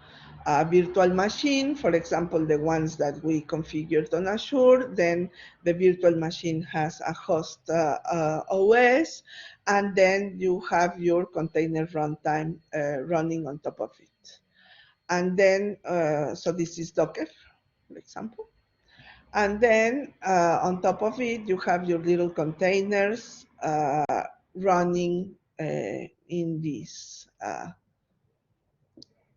a virtual machine, for example, the ones that we configured on Azure, then the virtual machine has a host OS, and then you have your container runtime running on top of it. And then, so this is Docker, for example. And then on top of it, you have your little containers running in this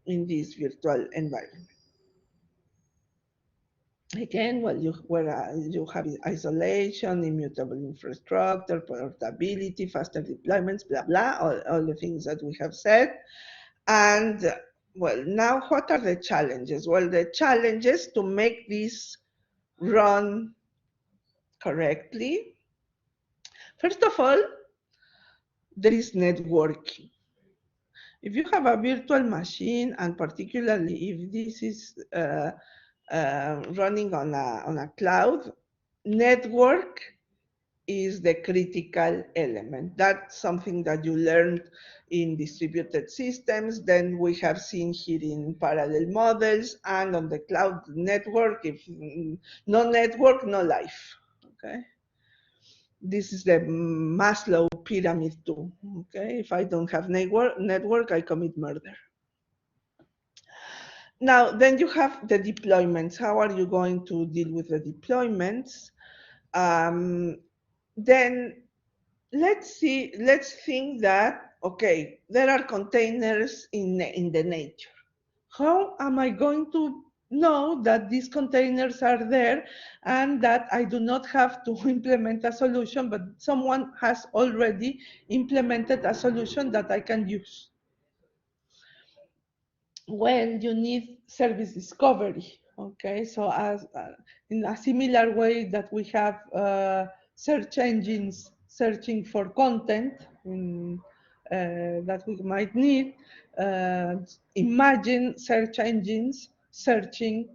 virtual environment. Again, well, you have isolation, immutable infrastructure, portability, faster deployments, blah, blah, all the things that we have said. And well, now what are the challenges? Well, the challenges to make this run correctly. First of all, there is networking. If you have a virtual machine, and particularly if this is running on a cloud, network is the critical element. That's something that you learned in distributed systems. Then we have seen here in parallel models and on the cloud network. If no network, no life. Okay. This is the Maslow pyramid too. Okay. If I don't have network, I commit murder. Now, then you have the deployments. How are you going to deal with the deployments? Then let's think that, okay, there are containers in the nature. How am I going to know that these containers are there and that I do not have to implement a solution, but someone has already implemented a solution that I can use? When you need service discovery. Okay, so as in a similar way that we have search engines searching for content that we might need, imagine search engines searching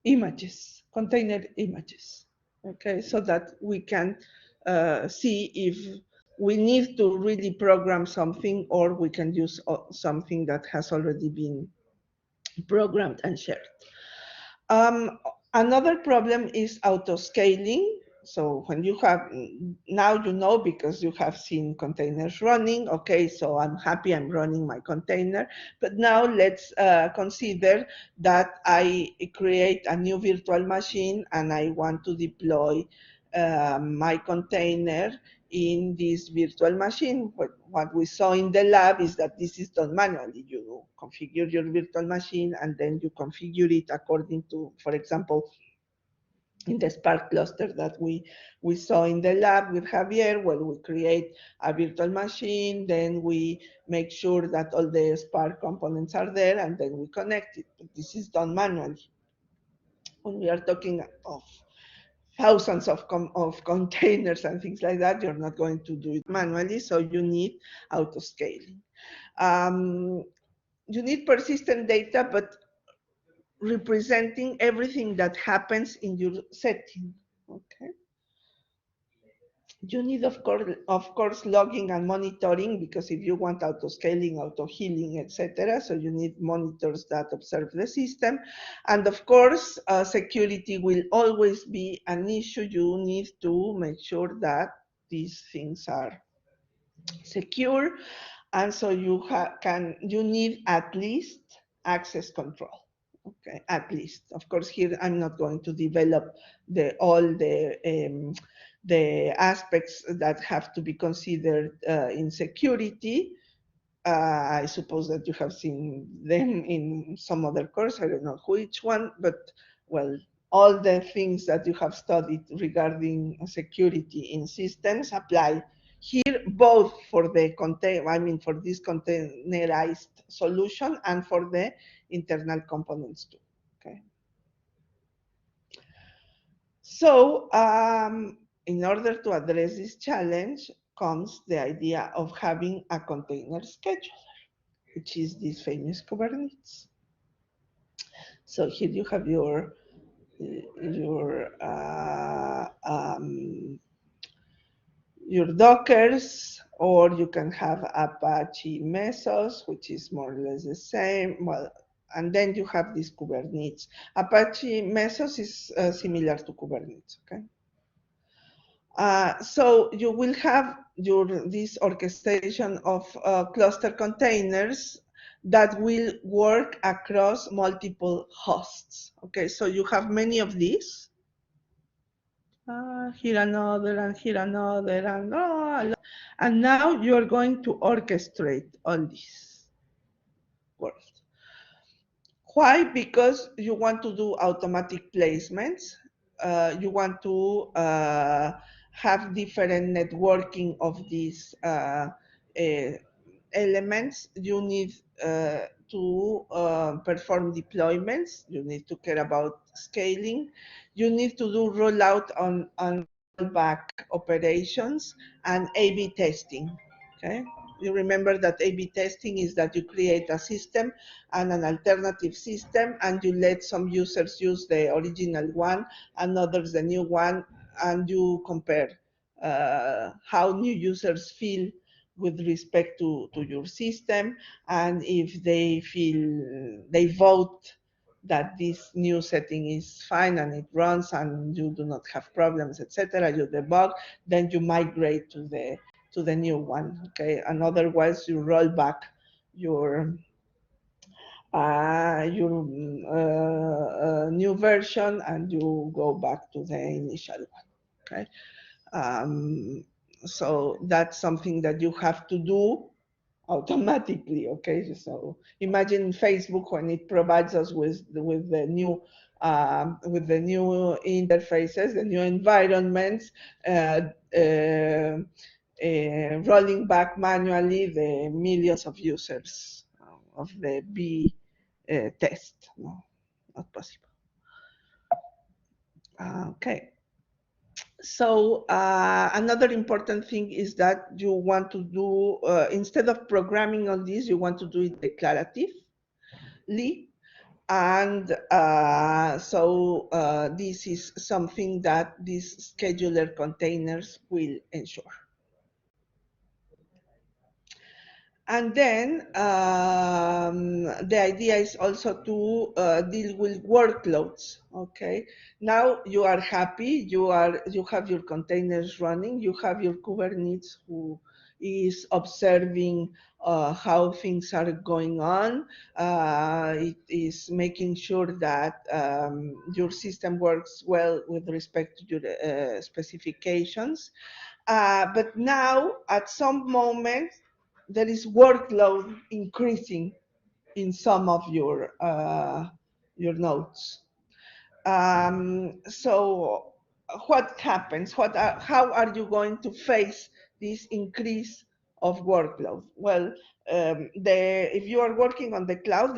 images, container images. Okay, so that we can see if we need to really program something or we can use something that has already been programmed and shared. Another problem is auto-scaling. So when you have, now you know because you have seen containers running, okay, so I'm happy I'm running my container, but now let's consider that I create a new virtual machine and I want to deploy my container in this virtual machine. What we saw in the lab is that this is done manually. You configure your virtual machine and then you configure it according to, for example, in the Spark cluster that we saw in the lab with Javier, where we create a virtual machine, then we make sure that all the Spark components are there, and then we connect it. But this is done manually. When we are talking of thousands of containers and things like that, you're not going to do it manually, so you need auto-scaling. You need persistent data, but representing everything that happens in your setting, okay? You need, of course, logging and monitoring, because if you want auto-scaling, auto-healing, etc., so you need monitors that observe the system. And of course, security will always be an issue. You need to make sure that these things are secure. And so you need at least access control. Okay, at least. Of course, here I'm not going to develop all the aspects that have to be considered in security. I suppose that you have seen them in some other course. I don't know which one, but well, all the things that you have studied regarding security in systems apply here, both for the for this containerized solution and for the internal components too. Okay. So, in order to address this challenge comes the idea of having a container scheduler, which is this famous Kubernetes. So here you have your Dockers, or you can have Apache Mesos, which is more or less the same. Well, and then you have this Kubernetes. Apache Mesos is similar to Kubernetes, okay? So you will have this orchestration of cluster containers that will work across multiple hosts. Okay, so you have many of these. Here another, and here another, and now you're going to orchestrate all this work. Why? Because you want to do automatic placements. You want to have different networking of these elements. You need to perform deployments. You need to care about scaling. You need to do rollout on rollback operations and A/B testing. Okay. You remember that A/B testing is that you create a system and an alternative system, and you let some users use the original one and others the new one, and you compare how new users feel with respect to your system, and if they feel they vote that this new setting is fine and it runs and you do not have problems, etc., you debug, then you migrate to the new one. Okay, and otherwise you roll back your new version and you go back to the initial one. Okay. So that's something that you have to do automatically. Okay, so imagine Facebook when it provides us with the new interfaces, the new environments, rolling back manually the millions of users of the B test. No, not possible. Okay. So another important thing is that you want to do, instead of programming on this, you want to do it declaratively. And this is something that these scheduler containers will ensure. And then the idea is also to deal with workloads. Okay, now you are happy, you have your containers running, you have your Kubernetes who is observing how things are going on. It is making sure that your system works well with respect to your specifications. But now, at some moment, there is workload increasing in some of your nodes. So what happens? How are you going to face this increase of workload? Well, if you are working on the cloud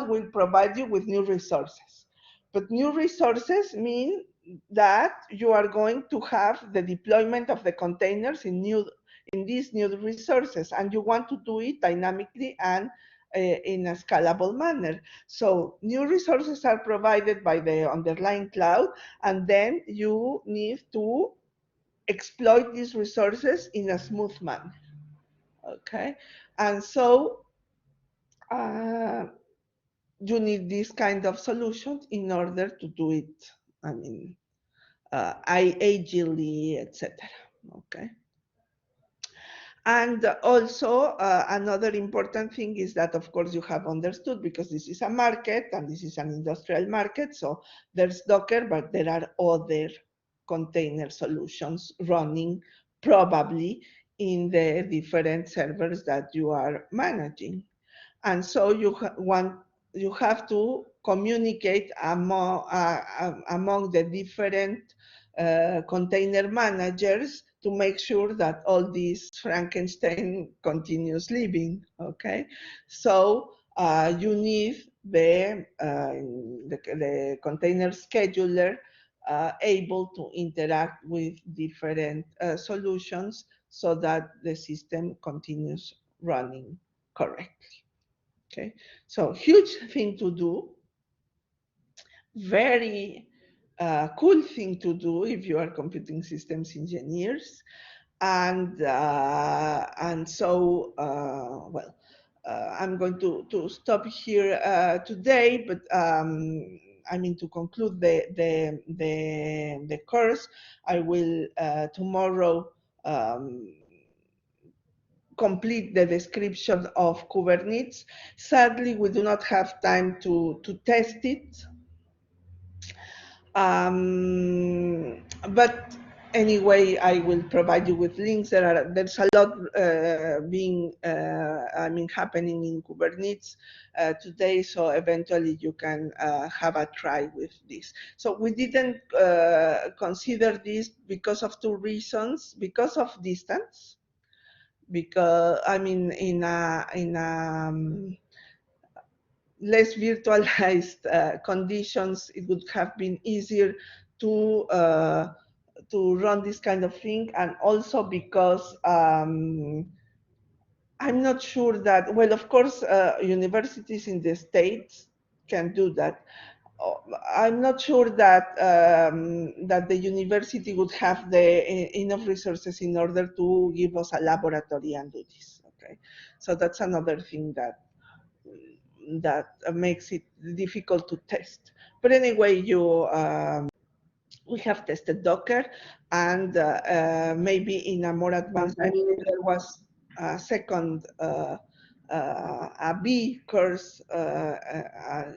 will provide you with new resources. But new resources mean that you are going to have the deployment of the containers in these new resources, and you want to do it dynamically and in a scalable manner. So new resources are provided by the underlying cloud, and then you need to exploit these resources in a smooth manner. Okay, and so you need this kind of solutions in order to do it. I mean, agilely, etc. Okay. And also another important thing is that, of course, you have understood, because this is a market and this is an industrial market, so there's Docker, but there are other container solutions running probably in the different servers that you are managing. And so you have to communicate among the different container managers to make sure that all this Frankenstein continues living. Okay, so you need the container scheduler able to interact with different solutions so that the system continues running correctly. Okay, so huge thing to do, very cool thing to do if you are computing systems engineers, and so well, I'm going to stop here today, but I mean, to conclude the course, I will tomorrow complete the description of Kubernetes. Sadly, we do not have time to test it. But anyway, I will provide you with links. There's a lot happening in Kubernetes today, so eventually you can have a try with this. So we didn't consider this because of two reasons: because of distance, because I mean, less virtualized conditions, it would have been easier to run this kind of thing, and also because I'm not sure that, well, of course, universities in the States can do that. I'm not sure that that the university would have the enough resources in order to give us a laboratory and do this. Okay, so that's another thing that makes it difficult to test. But anyway, we have tested Docker, and maybe in a more advanced, I mean, there was a second a B course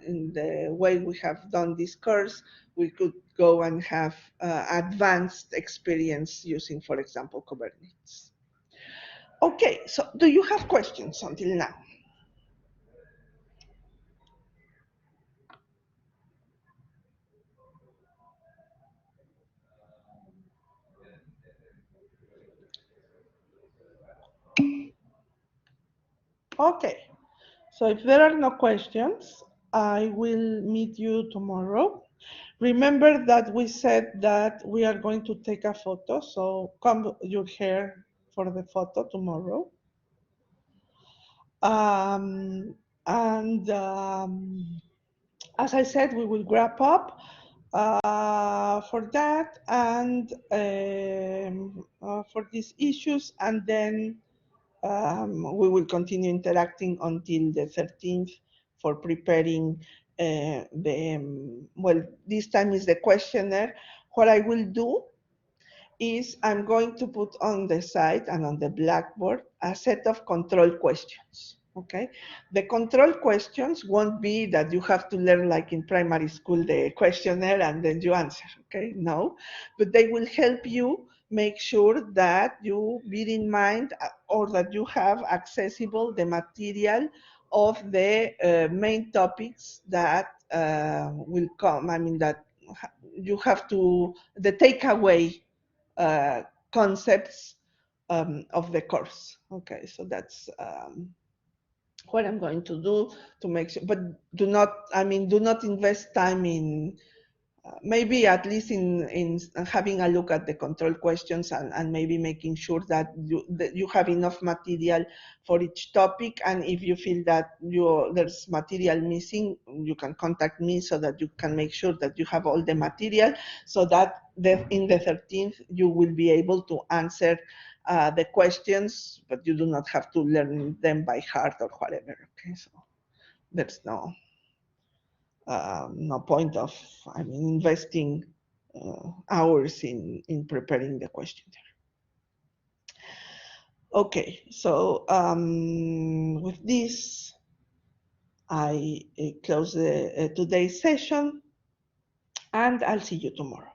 in the way we have done this course. We could go and have advanced experience using, for example, Kubernetes. Okay, so do you have questions until now? Okay, so if there are no questions, I will meet you tomorrow. Remember that we said that we are going to take a photo, so comb your hair for the photo tomorrow. And as I said, we will wrap up for that and for these issues, and then we will continue interacting until the 13th for preparing well, this time is the questionnaire. What I will do is I'm going to put on the site and on the Blackboard a set of control questions. Okay, the control questions won't be that you have to learn like in primary school the questionnaire and then you answer. Okay, no, but they will help you make sure that you bear in mind or that you have accessible the material of the main topics that will come. I mean that you have to, the takeaway concepts of the course. Okay, so that's what I'm going to do to make sure, but do not, I mean, do not invest time in maybe at least in having a look at the control questions and maybe making sure that you have enough material for each topic. And if you feel that there's material missing, you can contact me so that you can make sure that you have all the material, so that in the 13th you will be able to answer the questions, but you do not have to learn them by heart or whatever. Okay, so there's no point of, I mean, investing hours in preparing the questionnaire. Okay, so with this, I close today's session, and I'll see you tomorrow.